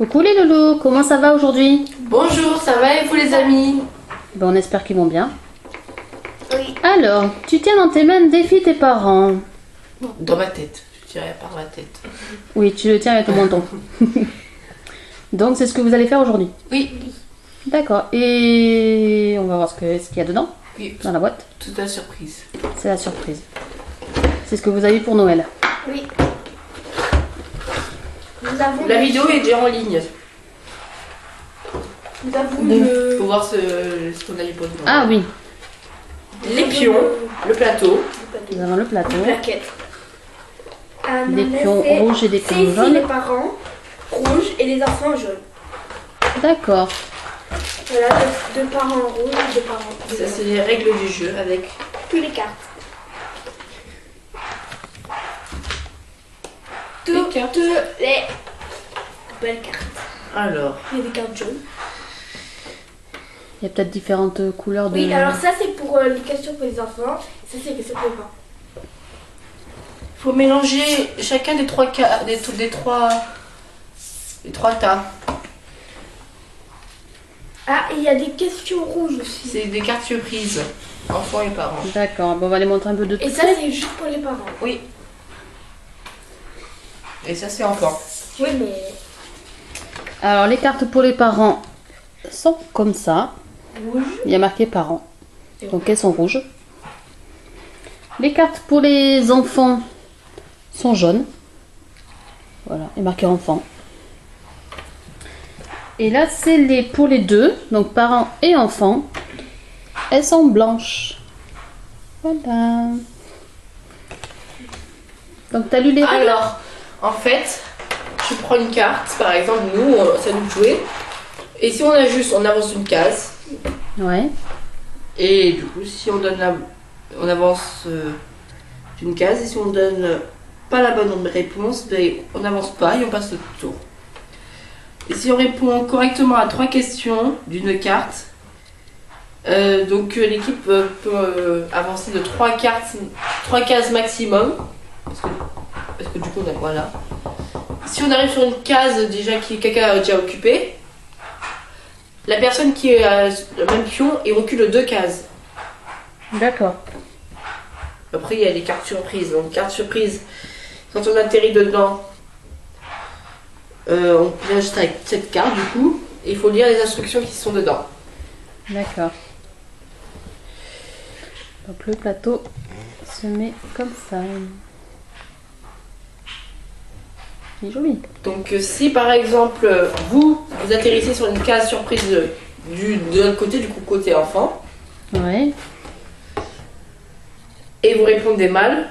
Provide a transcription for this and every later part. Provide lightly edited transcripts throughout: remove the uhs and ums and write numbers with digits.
Coucou les loulous, comment ça va aujourd'hui? Bonjour, ça va et vous les amis? Ben, on espère qu'ils vont bien. Oui. Alors, tu tiens dans tes mains le défi tes parents. Dans ma tête, je dirais par ma tête. Oui, tu le tiens avec ton menton. Donc c'est ce que vous allez faire aujourd'hui. Oui, D'accord, et on va voir ce qu'il y a dedans, oui, dans la boîte. toute la surprise. C'est la surprise. C'est ce que vous avez eu pour Noël. Oui. Nous avons La vidéo est déjà en ligne. Nous avons Faut voir ce qu'on a eu pour nous. Ah oui, Les pions, le plateau. nous avons le plateau. plaquette. Des pions rouges et des C'est pions ici jaunes. les parents rouges et les enfants jaunes. D'accord. Voilà, deux parents rouges, deux parents Ça, jaunes. c'est les règles du jeu avec. Toutes les cartes. Les cartes. Toutes les belles cartes. Alors, Il y a des cartes jaunes. Il y a peut-être différentes couleurs de... Oui, alors ça c'est pour les questions pour les enfants. Ça c'est les questions pour les parents. faut mélanger chacun des trois tas. Ah, et il y a des questions rouges aussi. C'est des cartes surprises, enfants et parents. D'accord, bon, on va les montrer un peu de tout. Et ça c'est juste pour les parents. Oui. Et ça, c'est enfants. Oui, mais Alors les cartes pour les parents sont comme ça. rouge. Il y a marqué parents. Donc elles sont rouges. Les cartes pour les enfants sont jaunes. Voilà, il est marqué enfant. Et là c'est pour les deux, donc parents et enfants. Elles sont blanches. Voilà. Donc tu as lu les règles? Alors, en fait, tu prends une carte, par exemple, nous, ça nous jouer. Et si on on avance une case. Ouais. Et du coup, si on donne on avance d'une case. Et si on donne pas la bonne réponse, ben, on n'avance pas et on passe le tour. Et si on répond correctement à 3 questions d'une carte, donc l'équipe peut avancer de 3 cases maximum. Parce que du coup, voilà. Si on arrive sur une case déjà qui quelqu'un a déjà occupée, la personne qui est à le même pion, il recule 2 cases. D'accord. Après, il y a les cartes surprises. Donc, carte surprise, quand on atterrit dedans, on pioche cette carte du coup, et il faut lire les instructions qui sont dedans. D'accord. Donc le plateau se met comme ça. Il est joli. Donc, si par exemple, vous atterrissez sur une case surprise de l'autre côté, du coup, côté enfant, Ouais. et vous répondez mal,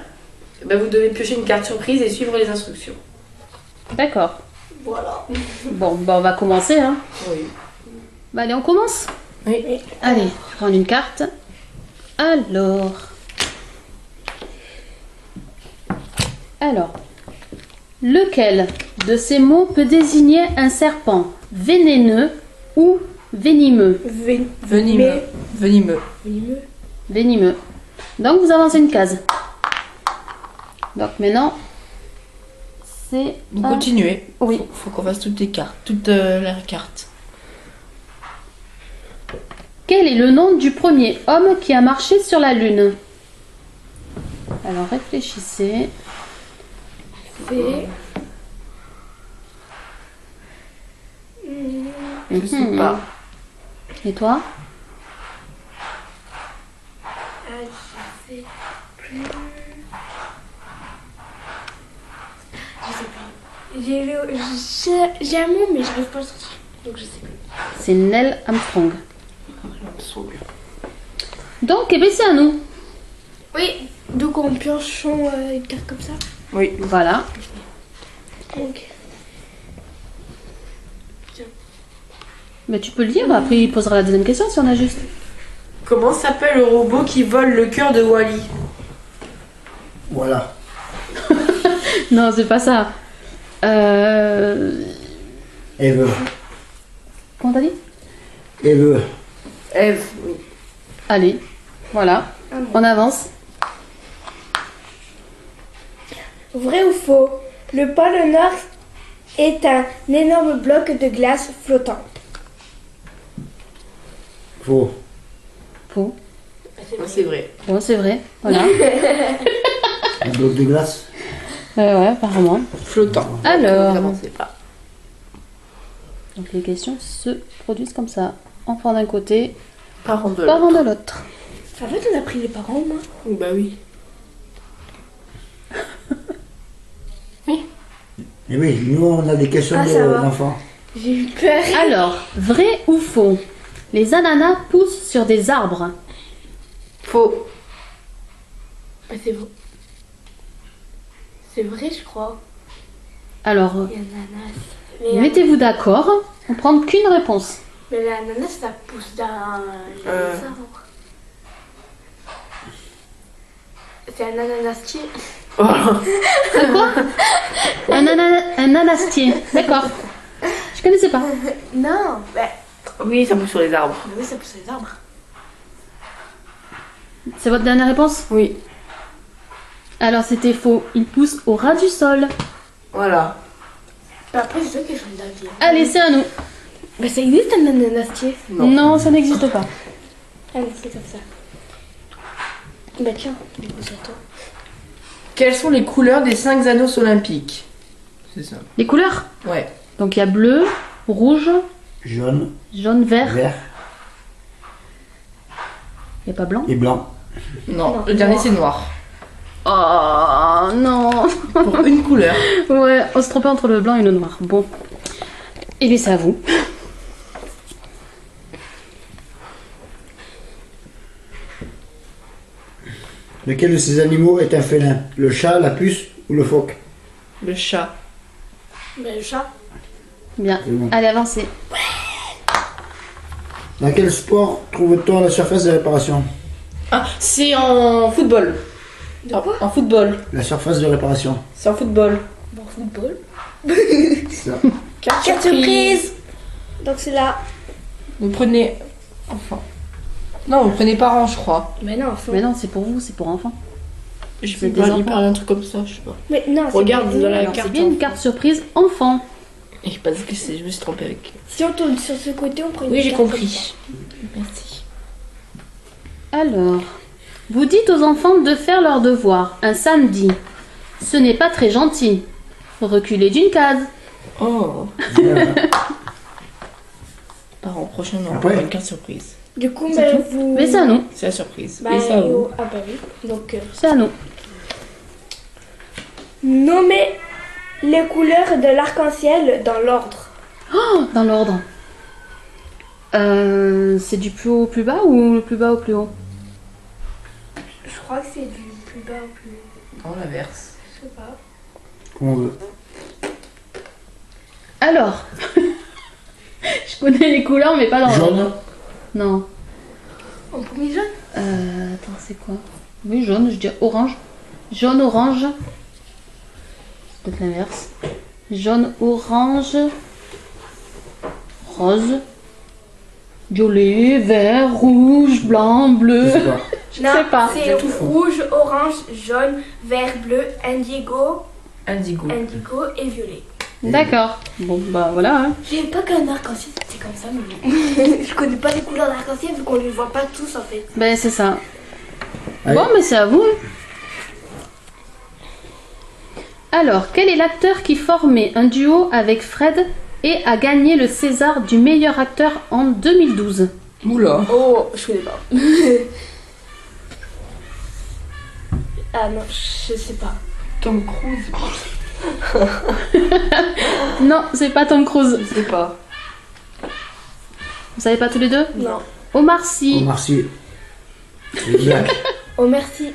ben, vous devez piocher une carte surprise et suivre les instructions. D'accord. Voilà. Bon, bah on va commencer, hein. Oui. Bah allez, on commence. Oui. Allez, je prends une carte. Alors, lequel de ces mots peut désigner un serpent vénéneux ou venimeux? Venimeux. Venimeux. Venimeux. Donc vous avancez une case. Donc maintenant, c'est... Vous un- continuez. Oui. Faut qu'on fasse toutes les cartes, toute la carte. Quel est le nom du premier homme qui a marché sur la Lune? Alors réfléchissez. C'est Je sais pas. Et toi? je sais plus. Je sais plus. J'ai un mot mais j'arrive pas à le sortir. Donc je sais plus. C'est Neil Armstrong. Donc, eh bien, c'est à nous. Oui. Donc en piochant une carte comme ça. Oui. Voilà. Donc. Mais tu peux le dire, après il posera la deuxième question si on a juste. Comment s'appelle le robot qui vole le cœur de Wally? Voilà. Non, c'est pas ça. Eve. Comment t'as dit? Eve. Eve. Oui. Allez, voilà. On avance. Vrai ou faux? Le pôle Nord est un énorme bloc de glace flottant. Faux. Faux. C'est vrai. Bon, c'est vrai. Voilà. Un bloc de glace. Ouais, apparemment. Flottant. Alors. Vous avancez pas. Donc les questions se produisent comme ça. Enfant d'un côté, Parents de parent de l'autre. En fait, on a pris les parents en main. Bah oui. Et oui, nous on a des questions Ah, ça va. d'enfants. J'ai eu peur. Alors, vrai ou faux? Les ananas poussent sur des arbres. Faux. Ah, c'est vrai. C'est vrai, je crois. Alors, Les ananas. mettez-vous d'accord. On prend qu'une réponse. Mais l'ananas, ça pousse dans les arbres. C'est un ananastier. Un anastier. D'accord. Je connaissais pas. Non, bah, Oui, ça pousse sur les arbres. oui, ça pousse sur les arbres. C'est votre dernière réponse? Oui. Alors c'était faux. Il pousse au ras du sol. Voilà. Bah, après, c'est ça que je change d'avis. Allez, c'est à nous. Bah, ça existe un ananastier. Non, ça n'existe pas. Ah, non, c'est comme ça. Bah, tiens, du coup, c'est à toi. Quelles sont les couleurs des 5 anneaux olympiques? C'est ça. Les couleurs? Ouais. Donc il y a bleu, rouge, Jaune, jaune, vert. vert Il n'y a pas blanc? et blanc. Non, Non, le dernier noir. c'est noir. Oh non. Pour une couleur. Ouais, on se trompait entre le blanc et le noir. Bon. Et bien c'est à vous. Lequel de ces animaux est un félin? Le chat, la puce ou le phoque? Le chat. Bah, le chat. Bien. C'est bon. Allez, avancez. Dans quel sport trouve-t-on la surface de réparation? Ah, c'est en football. De quoi? En football. La surface de réparation. C'est en football. Bon, football. C'est ça. Carte Carte surprise. Donc, c'est là. Vous prenez. Enfin. Non, vous prenez parents, je crois. Mais non, enfin. Mais non, c'est pour vous, c'est pour enfants. Je C'est peux des pas enfants. lui parler un truc comme ça, je sais pas. Mais non, c'est Regarde pas- dans la Alors carte. c'est bien une carte surprise enfant. Et parce que c'est, je me suis trompée avec. Si on tourne sur ce côté, on prend une Oui, j'ai carte compris. Merci. Alors, vous dites aux enfants de faire leurs devoirs un samedi. Ce n'est pas très gentil. Reculez d'une case. Oh. Parents, prochain, on Après. aura une carte surprise. comme ça. Du coup, C'est bah, tout. vous. Mais c'est à nous. C'est la surprise. Bah, Et ça, vous. ah bah oui. Donc, C'est à nous. nommez les couleurs de l'arc-en-ciel dans l'ordre. Oh, dans l'ordre. C'est du plus haut au plus bas ou le plus bas au plus haut? Je crois que c'est du plus bas au plus haut. On l'inverse. Je sais pas. Comme on veut. Alors, je connais les couleurs mais pas dans l'ordre. Jaune, Non. En premier jaune? Attends, c'est quoi? Oui, jaune, je dis orange. Jaune, orange. C'est peut-être l'inverse. Jaune, orange. Rose. Violet, vert, rouge, blanc, je bleu. sais pas. Je sais pas. C'est J'ai tout faux. rouge, orange, jaune, vert, bleu, indigo, Indigo. et violet. D'accord. Bon, bah voilà. Hein. Je savais pas qu'un arc-en-ciel c'était comme ça, mais je connais pas les couleurs d'arc-en-ciel vu qu'on les voit pas tous en fait. Ben, c'est ça. Allez. Bon, mais c'est à vous. Hein. Alors, quel est l'acteur qui formait un duo avec Fred et a gagné le César du meilleur acteur en 2012? Oula. Oh, je connais pas. Ah non, je sais pas. Tom Cruise. Non, c'est pas Tom Cruise. Je sais pas. Vous savez pas tous les deux? Non. Omar Sy. Omar Sy. Le black. Oh merci.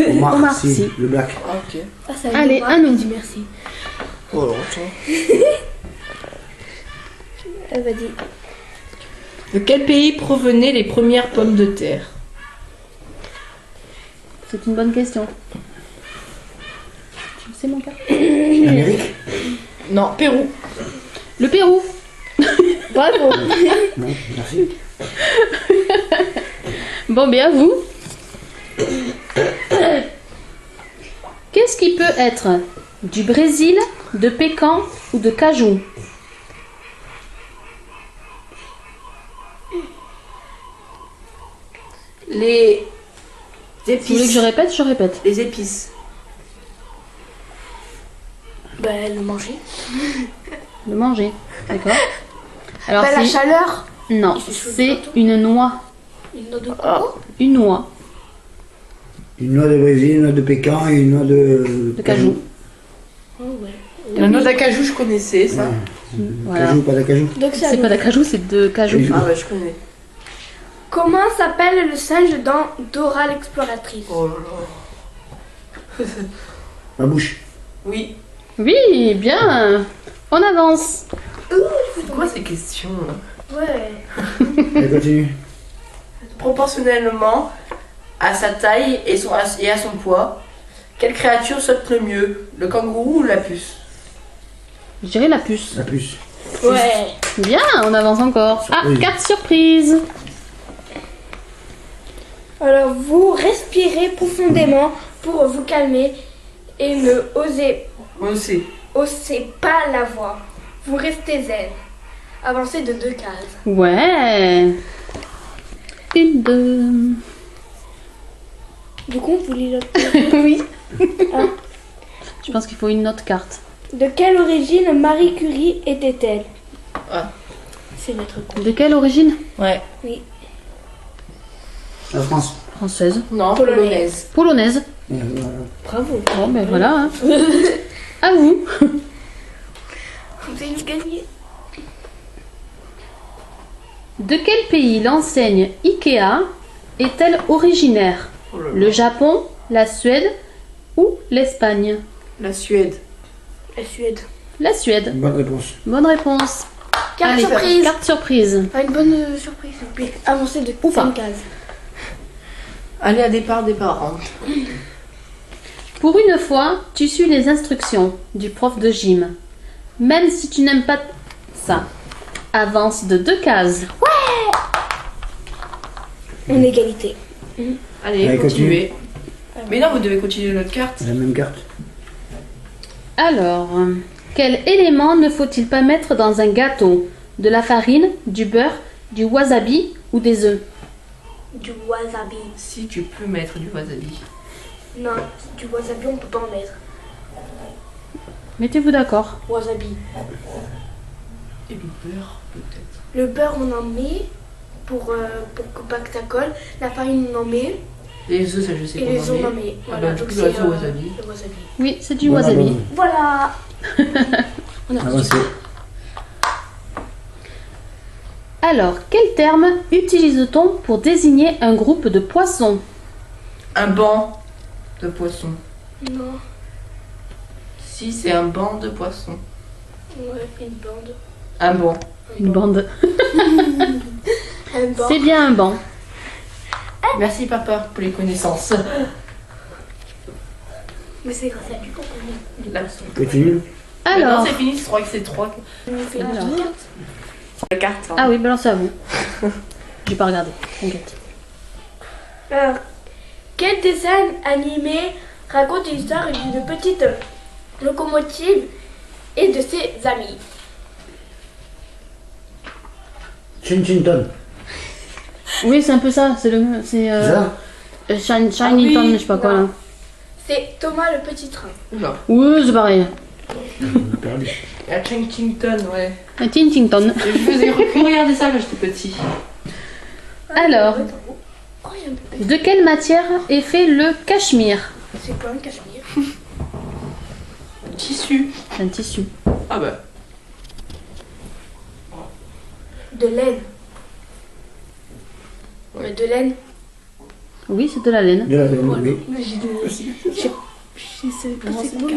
Omar Omar Sy. Sy. Le black. Ah, ok. Ah, ça Allez, Omar à nous. qui dit merci. Oh, longtemps. Vas-y. De quel pays provenaient les premières pommes de terre? C'est une bonne question. C'est mon cas. Amérique? Non, Pérou. Le Pérou. Bravo. Non, merci. Bon, bien à vous. Qu'est-ce qui peut être du Brésil, de Pécan ou de cajou? Les Vous voulez que épices. je répète? Je répète. Les épices. Bah, le manger. Le manger. D'accord. Alors Bah, la c'est... chaleur. Non, Il fait chaud c'est partout. une noix. Une noix de coco. Ah. Une noix Une noix de Brésil, une noix de pécan et une noix de... de cajou. Oh, ouais. La noix d'acajou, je connaissais ça. Voilà. Cajou, pas d'acajou. Donc, C'est pas d'acajou, c'est de cajou. Cajou. Ah ouais, je connais. Comment s'appelle le singe dans Dora l'exploratrice? Oh là là. Ma bouche. Oui. Oui, bien. On avance. C'est quoi ces questions là? Ouais. Elle continue. Proportionnellement à sa taille et à son poids, quelle créature saute le mieux? Le kangourou ou la puce? Je dirais la puce. La puce. Ouais. Bien, on avance encore. Ah, Surprise. carte surprise. Alors, vous respirez profondément pour vous calmer et ne osez pas la voix. Vous restez zen. Avancez de 2 cases. Ouais. Une, deux. Du coup, vous lisez Oui. Ah. Je pense qu'il faut une autre carte. De quelle origine Marie Curie était-elle? Ah. C'est notre con. De quelle origine? Ouais. Oui. La France. Française. Non, Polonaise. Polonaise. Voilà. Bravo. Bon, ben voilà. Hein. À vous. Vous avez gagné. De quel pays l'enseigne Ikea est-elle originaire? Oh là là. Le Japon, la Suède ou l'Espagne? La Suède. La Suède. La Suède. Bonne réponse. Bonne réponse. Carte Allez, surprise. Carte surprise. Ah, une bonne surprise, s'il vous plaît. Avancez de Ou pas. 5 cases. Allez à départ des parents. Pour une fois, tu suis les instructions du prof de gym. Même si tu n'aimes pas ça. Avance de 2 cases. En égalité. Allez, Allez, continuez. Mais non, vous devez continuer notre carte. La même carte. Alors, quel élément ne faut-il pas mettre dans un gâteau? De la farine, du beurre, du wasabi ou des œufs? Du wasabi. Si tu peux mettre du wasabi. Non, du wasabi, on peut pas en mettre. Mettez-vous d'accord. Wasabi. Et du beurre, peut-être. Le beurre, on en met pour que pas que ça colle. La farine, on en met. Les œufs, ça je sais Et qu'on les en œufs, on en met. met. Ah Voilà, bah, du donc coup, c'est le wasabi. le wasabi. Oui, c'est du Voilà, wasabi. bon. Voilà. On a reçu. Avancez. Alors, quel terme utilise-t-on pour désigner un groupe de poissons? Un banc de poissons. Non. Si, c'est un banc de poissons. Ouais, une bande. Un banc. Une bande. Un banc. C'est bien un banc. Merci papa pour les connaissances. Mais c'est grâce à lui qu'on connaît. Là. Continue. Maintenant Alors, c'est fini, je crois que c'est 3. On fait Alors. une carte. La carte. Hein. ah oui, balance à vous. J'ai pas regardé, t'inquiète. Alors, quel dessin animé raconte l'histoire d'une petite locomotive et de ses amis? Chinchington. Oui, c'est un peu ça. C'est le, c'est Ça Shiny Ah oui, Tom, je sais pas quoi là. C'est Thomas le petit train. Oula. Oui, c'est pareil. On a perdu. La Chington, ouais. Un Tintington. Je faisais regarder ça quand j'étais petit. Alors, Oh, il y a un bébé. de quelle matière est fait le cachemire? C'est quoi un cachemire? Tissu. Un tissu. Ah bah. De laine. Ouais. De laine. Oui, c'est de la laine. De la laine, oui.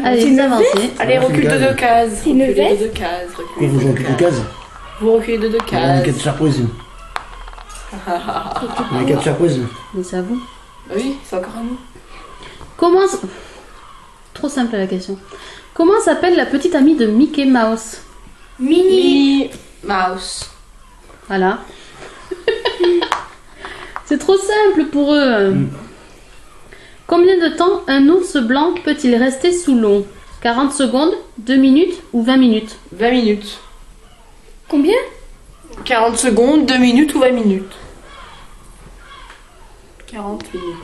Allez, avancez. Allez, Ouais, recule c'est de une 2 cases. Reculez de veste 2 cases. Pourquoi Reculez vous de jouez 2 quelques cases. cases? Vous reculez de 2 On a une cases. carte surprise. On a une carte surprise. Mais c'est à vous. Oui, c'est encore à nous. Comment... Trop simple la question. Comment s'appelle la petite amie de Mickey Mouse? Mini. Minnie Mouse. Voilà. C'est trop simple pour eux. Combien de temps un ours blanc peut-il rester sous l'eau? 40 secondes, 2 minutes ou 20 minutes? 20 minutes. Combien? 40 secondes, 2 minutes ou 20 minutes? 40 minutes.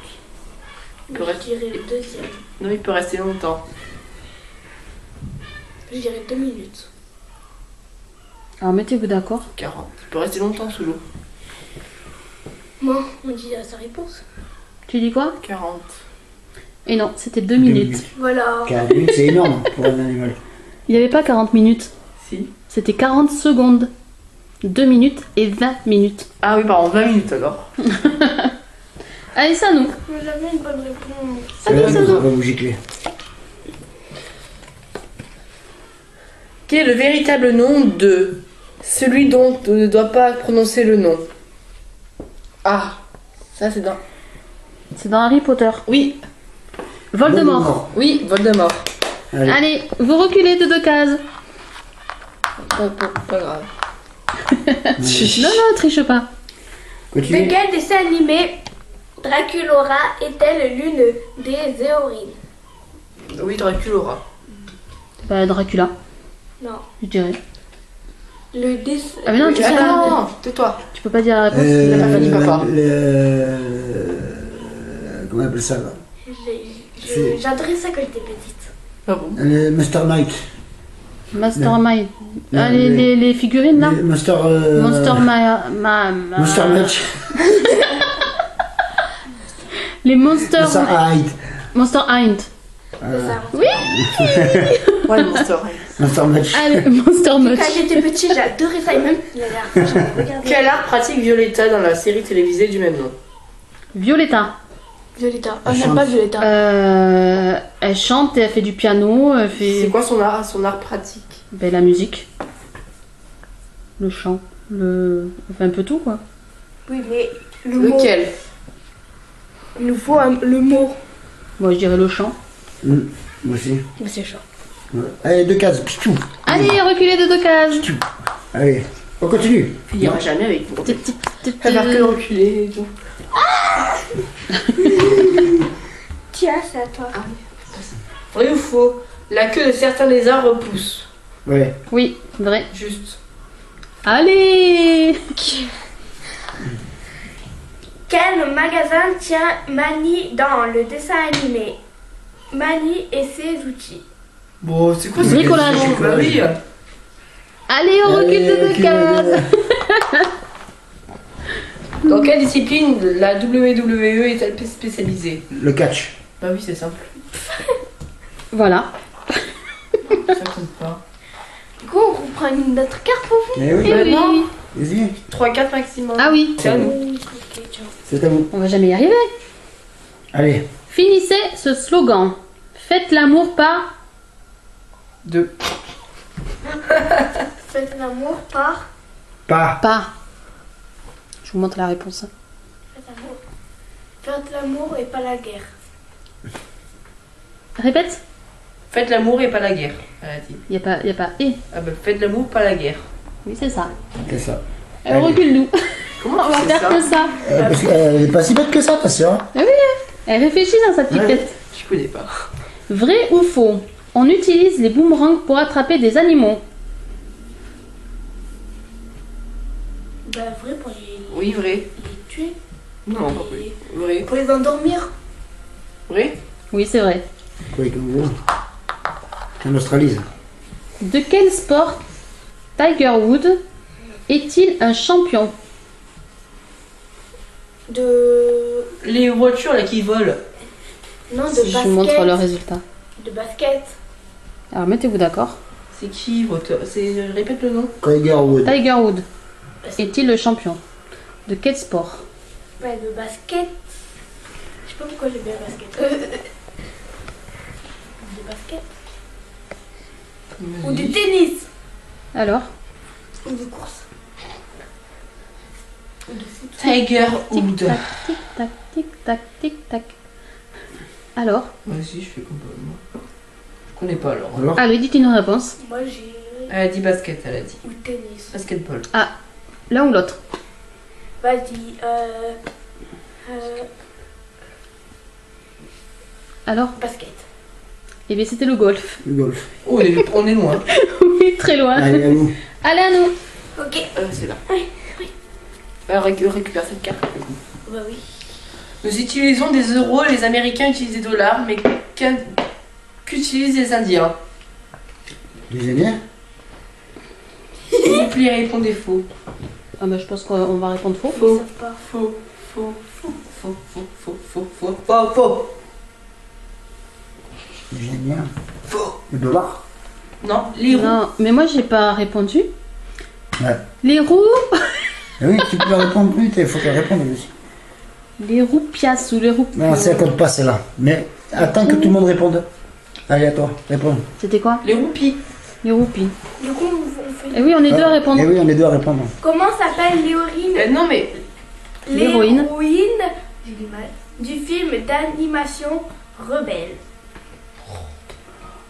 Il peut Je rester... dirais le deuxième. Non, il peut rester longtemps. Je dirais 2 minutes. Alors mettez-vous d'accord. 40. Il peut rester longtemps sous l'eau. Moi, on dit sa réponse. Tu dis quoi? 40. Et non, c'était 2 minutes. Voilà. 40 minutes, c'est énorme pour un animal. Il n'y avait pas 40 minutes. Si. C'était 40 secondes. 2 minutes et 20 minutes. Ah oui, pardon, 20 minutes alors. Allez, ça nous. Mais j'avais une bonne réponse. Ça va vous gicler. Quel est le véritable nom de celui dont on ne doit pas prononcer le nom? Ah, ça c'est dans... C'est dans Harry Potter. Oui, Voldemort. oui, Voldemort. Allez. Allez, vous reculez de 2 cases. Pas grave. Non, non, triche pas. De Continue. quel dessin animé Draculaura est-elle l'une des héroïnes? Oui, Draculaura. Bah, Dracula, Non. je dirais. Le dessin. Ah, mais non, tu sais pas. non, tais-toi. Tu peux pas dire la réponse. Il a pas fallu. papa. Comment on appelle ça là? J'adorais ça quand j'étais petite. Ah bon? Le Master Knight. Mastermind. Non, Ah, mais- les figurines là. Le Master. Monster Monster Match. Les Monster. Monster Hyde. Monster Hind. C'est ça. Oui. Ouais, le Monster. Monster Match. Allez, Monster Much. Quand j'étais petite, j'adorais ça. Et même la dernière fois, j'avais regardé. Quel art pratique Violetta dans la série télévisée du même nom? Violetta. Violetta. Elle Oh, j'aime chante. pas Violetta. Elle chante et elle fait du piano. Elle fait C'est quoi son art pratique? ben, la musique, le chant, elle fait un peu tout quoi. Oui, mais le mot. Lequel? Il nous faut le mot. Moi je dirais le chant. Moi aussi. Mais c'est chaud. Ouais. Allez, 2 cases. Pchou. Allez, reculez de 2 cases. Allez, on continue. Il ira jamais avec vous. Tit, tit, tit, Elle va que reculer et tout. Tiens, c'est à toi. Vrai ou faux? La queue de certains lézards repousse. Ouais. Oui, vrai. Juste. Allez. Quel magasin tient Mani dans le dessin animé? Mani et ses outils. Bon, c'est quoi Bricolage. Bah oui. Allez, on recule de 2 cases. Dans quelle discipline la WWE est-elle spécialisée? Le catch. Bah oui, c'est simple. Voilà. Ça compte pas. Du coup, on reprend une autre carte pour vous. Eh oui. Eh oui. non. Vas-y. 3-4 maximum. Ah oui. C'est à nous. Ok, tiens. C'est à vous. On va jamais y arriver. Allez. Finissez ce slogan. Faites l'amour par. 2. Faites l'amour par. Pas. Je vous montre la réponse. Faites l'amour. Faites l'amour et pas la guerre. Répète. Faites l'amour et pas la guerre, elle a dit. Y a pas et. Ah bah faites l'amour, pas la guerre. Oui, c'est ça. C'est ça. Alors recule-nous. Comment On va tu sais faire ça? que ça. Parce qu'elle est pas si bête que ça, ta sœur. Elle réfléchit dans sa petite Ouais. tête. Je connais pas. Vrai ou faux? On utilise les boomerangs pour attraper des animaux. Bah, vrai pour les Oui, vrai. tuer. Non, pas vrai. Vrai. Pour les endormir. Vrai? Oui, c'est vrai. Oui, comme vous. En Australie, ça. De quel sport Tiger Woods est-il un champion? De. Les voitures là qui volent. Non, de Je basket. vous montre le résultat. De basket. Alors mettez-vous d'accord. C'est qui votre... Répète le nom. Tiger Wood. Tiger Woods Bah, c'est- est-il le champion? De quel sport? Ouais, de basket. Je sais pas pourquoi j'ai bien basket. De basket. Ou de tennis. Alors? Ou de course. Ou de foot. Tiger Wood. Tic tac, tic tac, tic tac, tic tac. Alors? Moi aussi, je fais comme moi. Je connais pas alors. Alors Allez, dites une réponse. Moi j'ai. Elle a dit basket, elle a dit. Ou tennis. Basketball. L'un ou l'autre? Vas-y. Alors? Basket. Eh bien, c'était le golf. Le golf. Oh, on est loin. Oui, très loin. Allez, à vous. Allez, à nous. Ok. C'est là. Oui, oui. Alors, récupère cette carte. Bah oui. Nous utilisons des euros, les Américains utilisent des dollars, mais qu'utilisent les Indiens? Les Indiens? S'il vous plaît, répondez faux. Ah bah, je pense qu'on va répondre faux. Ils savent pas. Faux, faux, faux, faux, faux, faux, faux, faux, faux, faux. Les Indiens. Faux. Le dollar? Non, les roues. Non, mais moi, j'ai pas répondu. Ouais. Les roues. Ah oui, tu peux répondre plus, il faut qu'elle réponde aussi. Les roupias ou les roupias. Non, ça compte pas celle-là. Mais attends que tout le monde réponde. Allez, à toi, réponds. C'était quoi? Les roupies. Les roupies. Du coup, on fait. Eh oui, on est deux à répondre. Eh oui, on est deux à répondre. Comment s'appelle l'héroïne Non, mais L'héroïne. j'ai du mal, du film d'animation Rebelle?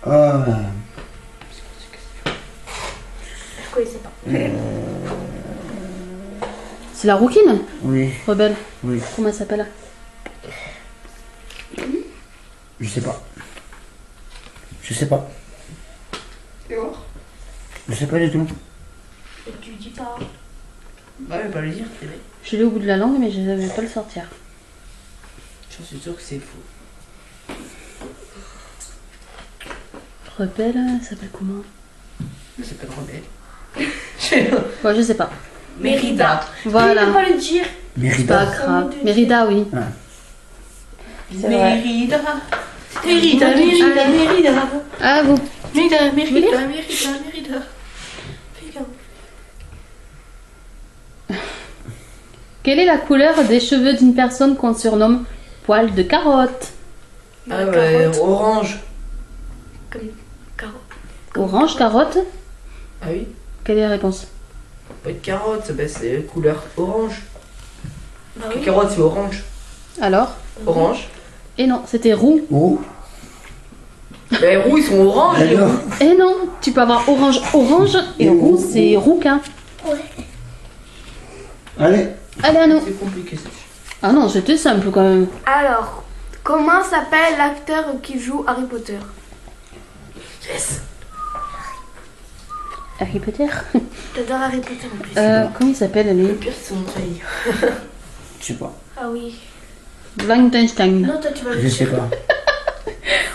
Ah, Je connaissais pas. C'est la rouquine? oui, Rebelle. oui. Comment elle s'appelle? Je sais pas. Je sais pas. Je sais pas du tout. Et tu dis pas. bah, mais pas le dire, c'est vrai. Je l'ai au bout de la langue, mais je ne vais pas le sortir. J'en suis sûr que c'est faux. Rebelle, elle s'appelle comment? C'est pas rebelle. Ouais, je sais pas. Mérida. Voilà. Tu peux pas le dire. Pas Mérida. grave. Mérida, oui. Ah. C'est vrai. Mérida. Mérida, Mérida, Mérida. Ah, vous. Mérida, voulez Mérida, Mérida, Mérida. Quelle est la couleur des cheveux d'une personne qu'on surnomme poil de carotte? Ah ouais, orange. Comme carotte. Orange, carotte? Ah oui. Quelle est la réponse? Pas de carotte, bah c'est couleur orange. Bah Les oui. carottes c'est orange. Alors? Orange. Et non, c'était roux. Oh, Bah les roux ils sont orange. Les d'accord. roux. Et non, tu peux avoir orange, orange, et roux, c'est rouquin. Allez, Allez, à nous. C'est compliqué ça. Ah non, c'était simple quand même. Alors, comment s'appelle l'acteur qui joue Harry Potter? Yes. Harry Potter. T'adores Harry Potter en plus. Comment il s'appelle, Le lui? pire c'est son taille. je sais pas. Ah oui. Blankenstein. Non, toi tu vas le Je sais dire. pas.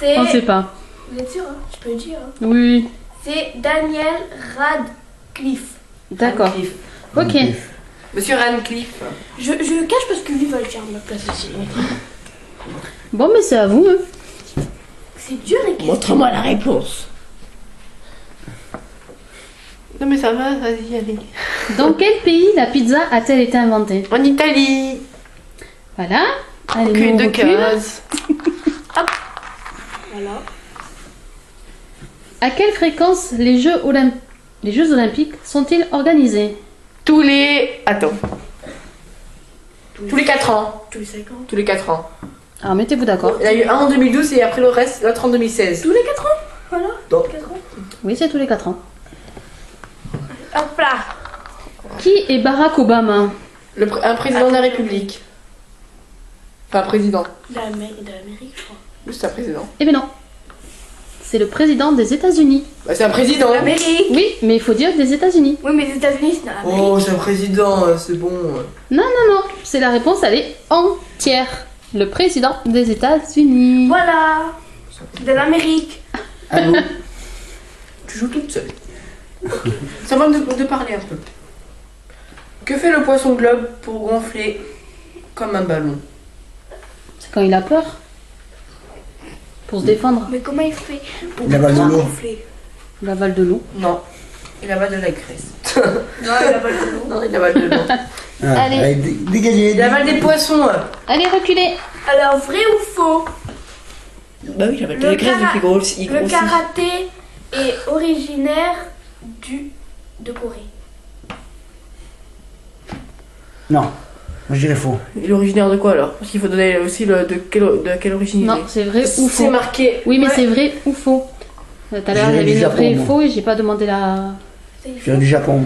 C'est. On sait pas. Vous êtes sûr, hein? Je peux le dire. Hein. Oui, C'est Daniel Radcliffe. d'accord. Radcliffe. Ok. Monsieur Radcliffe. Je le cache parce que lui va le dire à ma place aussi. Bon, mais c'est à vous. Hein. C'est dur les questions. Montre-moi la réponse. Non mais ça va, vas-y, allez. Dans quel pays la pizza a-t-elle été inventée? En Italie. Voilà. Allez, Aucune nous, on de recule. cases. Voilà. À quelle fréquence les Jeux Olympiques sont-ils organisés? Tous les... Attends. Tous les 4 ans. Tous les 5 ans. Tous les 4 ans. Alors, mettez-vous d'accord. Il y en a eu un en 2012 et après le reste, l'autre en 2016. Tous les 4 ans. Voilà. Donc. 4 ans. Oui, c'est tous les 4 ans. Hop là. Qui est Barack Obama? Un président de la République. Enfin, un président. De l'Amérique, je crois. Juste un président. Eh bien non. C'est le président des États-Unis. Bah, c'est un président. L'Amérique. Oui, mais il faut dire des États-Unis. Oui, mais les États-Unis, c'est dans l'Amérique. Oh, c'est un président, c'est bon. Non, non, non. C'est la réponse, elle est entière. Le président des États-Unis. Voilà. C'est de l'Amérique. À vous. Tu joues toute seule. Ça va de parler un peu. Que fait le poisson globe pour gonfler comme un ballon? C'est quand il a peur. Pour se défendre. Mais comment il fait pour Il avale de pas l'eau. gonfler? Il avale de l'eau. Non. Il avale de la graisse. Non, il avale de l'eau. Non, il avale de l'eau. Ah, Allez. Dégagez. Il avale des poissons. Allez, reculez. Alors, vrai ou faux? Bah oui, il avale de Le la graisse depuis grossit. Il Le grossit. karaté est originaire de Corée. Non, moi je dirais faux. Il est originaire de quoi alors? Parce qu'il faut donner aussi de quelle origine il Non, est. c'est vrai ou C'est faux. marqué. Oui, mais Ouais. c'est vrai ou faux. Tout à l'heure, il y J'irais avait du une Japon, vraie et moi. faux et j'ai pas demandé la... Je dirais du Japon.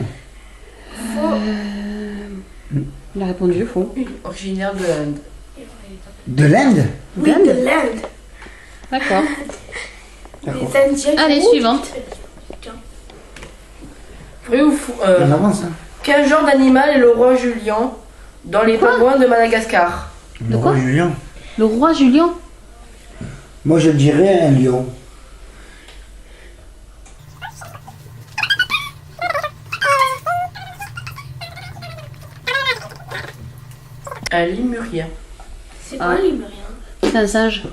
Faux. Il a répondu faux. Originaire de l'Inde. De l'Inde? Oui, D'Inde. de l'Inde. D'accord. D'accord. Les Indiens. Allez, suivante. Vrai ou faux On avance, hein. Quel genre d'animal est le roi Julien dans les pingouins de Madagascar? De Le quoi roi Julien. Le roi Julien? Moi, je dirais un lion. Un lémurien. C'est quoi les Lémurien? C'est un singe.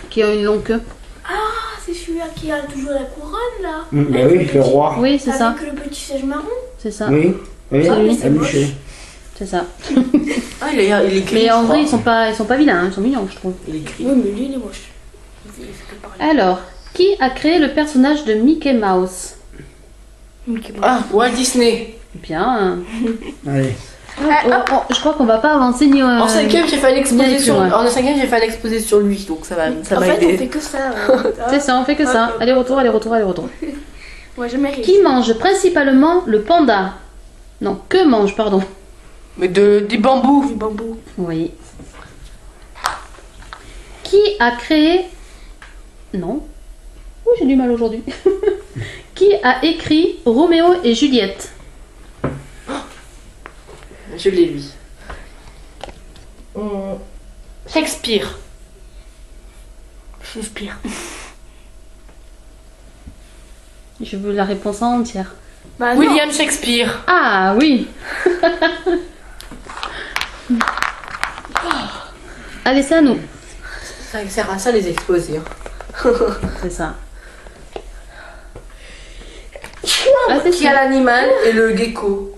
Qui a une longue queue. Ah, c'est celui-là qui a toujours la couronne là. Bah oui, le roi. Oui, c'est ça. Avec le petit singe marron. C'est ça. Oui, oui, Ah, mais c'est Amuché. C'est ça. Ah, il est gris. Mais en je vrai, crois. ils sont pas vilains, hein, ils sont mignons, je trouve. Il est gris. Oui, mais lui il est moche. Il fait que parler. Alors, qui a créé le personnage de Mickey Mouse? Ah, Walt Disney. Bien. Allez. Je crois qu'on va pas avancer ni. En cinquième, j'ai fait un exposé sur. ouais. En cinquième, j'ai fait un exposé sur lui, donc ça va En m'a fait, on aidé. fait que ça. C'est ça, on fait que ça. Aller-retour, aller-retour, aller-retour. Moi, jamais réussi. Qui mange principalement le panda? Non, que mange, pardon. Mais des bambous. Du bambou. Oui. Qui a créé... Non. Oh, j'ai du mal aujourd'hui. Qui a écrit Roméo et Juliette? Je l'ai lui. Shakespeare. Shakespeare. Je veux la réponse en entière. Bah, non. William Shakespeare. Ah oui. Allez, c'est à nous. Ça sert à ça les exposés. C'est ça. Qui a l'animal et le gecko?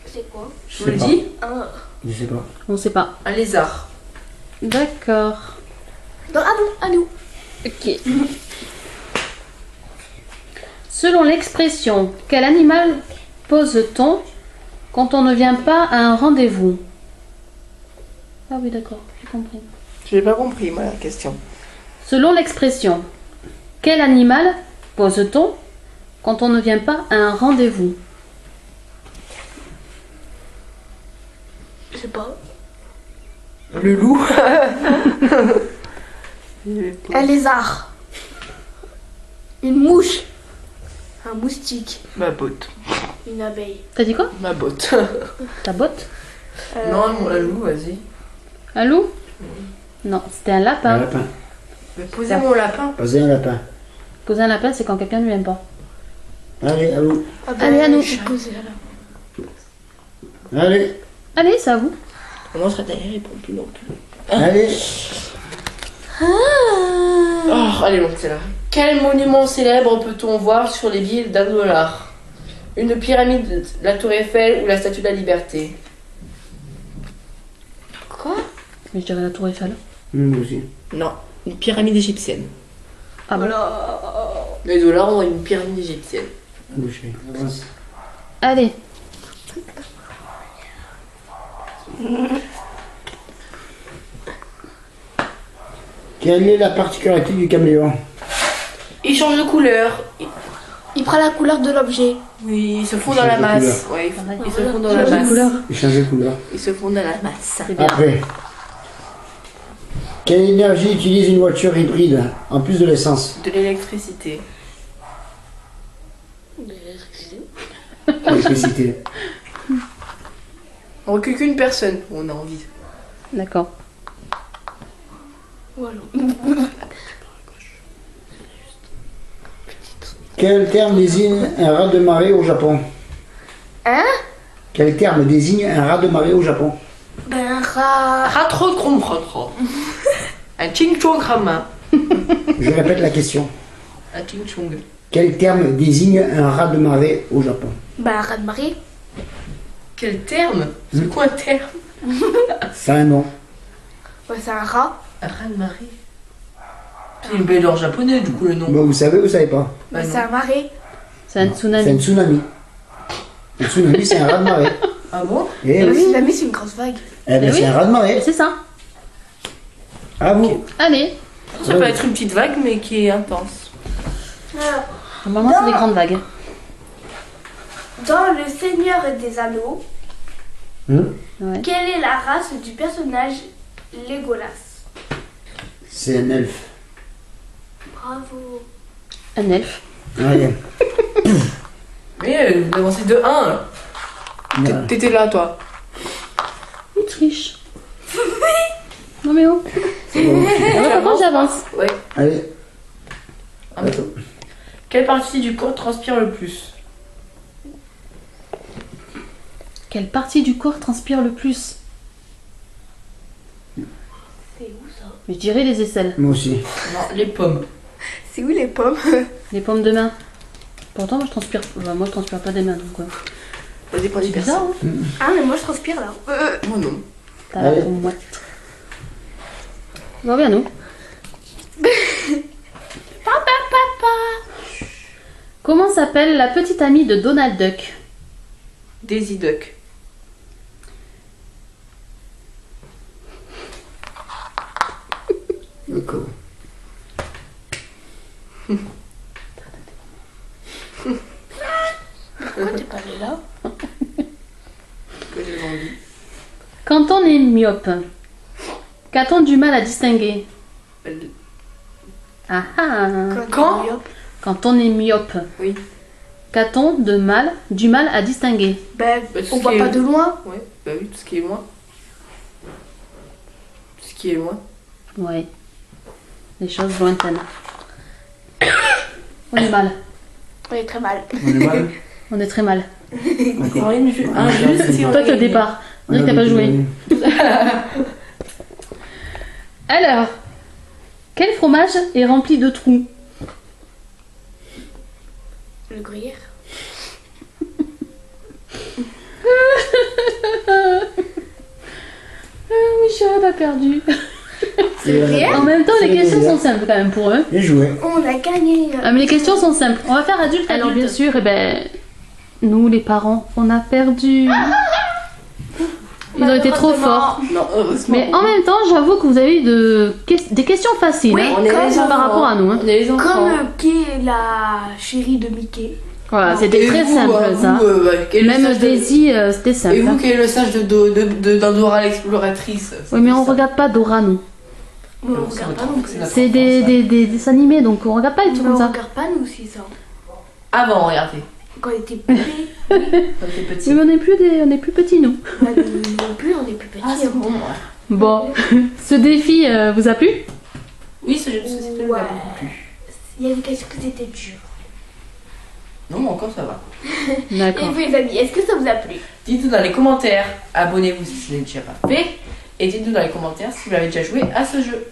C'est quoi? Je vous le dis. Un. Je sais pas. On sait pas. Un lézard. D'accord. Non, à nous. Ok. Selon l'expression, quel animal pose-t-on quand on ne vient pas à un rendez-vous? Ah oui, d'accord, j'ai compris. Je n'ai pas compris, moi, la question. Selon l'expression, quel animal pose-t-on quand on ne vient pas à un rendez-vous? Je sais pas. Le loup. Un lézard. Une mouche. Un moustique. Ma botte. Une abeille. T'as dit quoi? Ma botte. Ta botte? Non, le loup, vas-y. Un loup? Non, c'était un Un lapin. lapin. Mais posez mon lapin. Posez un lapin. Poser un lapin, c'est quand quelqu'un ne vient pas. Allez, à vous. Allez, à nous. Je suis posée là. Allez, Allez, c'est à vous. Non, je serais derrière, il répond plus non plus. allez. Oh, allez, donc c'est là. Quel monument célèbre peut-on voir sur les billets d'1 $? Une pyramide, la tour Eiffel ou la statue de la liberté? Quoi? Mais je dirais la tour Eiffel. Moi aussi. Non, une pyramide égyptienne. Ah bon? Les dollars ont une pyramide égyptienne. Boucher. Avance. Allez. Quelle est la particularité du caméléon? Il change de couleur. Il prend la couleur de l'objet. Oui, ils se font Il dans la change de masse. Ouais, ils se font dans la Change de masse. couleur. Il change de couleur. Ils se font dans la masse. C'est bien. Après. Quelle énergie utilise une voiture hybride en plus de l'essence? De l'électricité. L'électricité. On recule qu'une personne. On a envie. D'accord. Voilà. Quel terme désigne un raz de marée au Japon? Hein? Quel terme désigne un raz de marée au Japon? Ben, un rat. Un ching chong rama. Je répète la question. Un ching chong. Quel terme désigne un raz de marée au Japon? Ben, un rat de marée. Quel terme? C'est quoi un terme? C'est un nom. Ouais, c'est un rat. Un raz de marée. C'est une baie en japonais, du coup, le nom. Bon, vous savez ou vous savez pas? Ben, Bah, c'est non. un marais. C'est un C'est un tsunami. tsunami. Un tsunami, c'est un raz de marée. Ah bon? Eh Le oui. tsunami, c'est une grosse vague. Eh ben, Eh c'est oui. un raz de marée. C'est ça. À vous. Allez. Ça peut être une petite vague, mais qui est intense. Alors, Normalement, c'est des grandes vagues. dans Le Seigneur des Anneaux, Hein? Ouais. quelle est la race du personnage Legolas. C'est un elfe. Bravo. Un elfe. Allez. Mais vous avancez de 1. Voilà. T'étais là, toi. Il triche. Non mais oh. Par contre, j'avance. Ouais. Allez. Attends. Quelle partie du corps transpire le plus? Quelle partie du corps transpire le plus? C'est où ça? Je dirais les aisselles. Moi aussi. Non, les pommes. C'est où les pommes? Les paumes de main. Pourtant, moi je transpire. Bah, moi je transpire pas des mains donc. Ça dépend des C'est bizarre, personnes. hein? Ah, mais moi je transpire là. Moi non. T'as la Allez. peau moite. Bon, viens nous. Comment s'appelle la petite amie de Donald Duck? Daisy Duck. D'accord. Pourquoi t'es pas allé là? Que j'ai vendu. Quand on est myope, qu'a-t-on du mal à distinguer? Ah ah. Quand? Quand on est myope, Oui. qu'a-t-on du mal à distinguer? Ben, Bah, tout on ce voit qui pas est- de loin. Ouais, bah oui, tout ce qui est loin. Tout ce qui est loin. Ouais. Les choses lointaines. On est mal. On est très mal. On est mal. On est très mal. D'accord. Juste si on Toi, t'es au départ. On dirait que t'as pas joué. Alors, quel fromage est rempli de trous? Le gruyère. Michel a perdu. C'est le gruyère? En même temps, C'est les le questions gruyère. sont simples quand même pour eux. Bien joué. On a gagné. Ah, mais les questions sont simples. On va faire adulte. Alors, bien sûr, eh ben, nous, les parents, on a perdu. Ils ont été trop forts. Non, heureusement. Mais en même temps, j'avoue que vous avez eu des questions faciles Oui, hein, on est comme les par enfants. rapport à nous. Hein. On est les enfants. Comme qui est la chérie de Mickey. Voilà, c'était Et très vous, simple vous, ça. quel est le Même sage de- Daisy, c'était Et simple. vous, hein. quel est le sage d'Andorra l'exploratrice? Oui, mais on regarde pas Dora, nous. Mais on regarde pas non plus. C'est des dessins animés, donc on regarde pas les trucs Mais comme on ça. regarde pas nous aussi ça. Avant, regardez. Quand on était bébé. Quand t'es petit. Mais on est plus petits, nous. Ouais, nous non plus, on est plus petits. Ah, c'est hein. bon. Ouais. Bon, ce défi vous a plu? Oui, ce jeu de société Ouais. m'a beaucoup plu. Il y a des questions qui étaient dures. Non, mais encore ça va. Et D'accord. vous les amis, est-ce que ça vous a plu? Dites-nous dans les commentaires, abonnez-vous si ce n'est déjà pas fait. Et dites-nous dans les commentaires si vous avez déjà joué à ce jeu.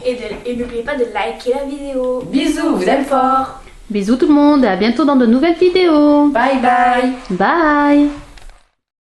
Et n'oubliez pas de liker la vidéo. Bisous, vous aime fort. Bisous tout le monde et à bientôt dans de nouvelles vidéos. Bye bye. Bye!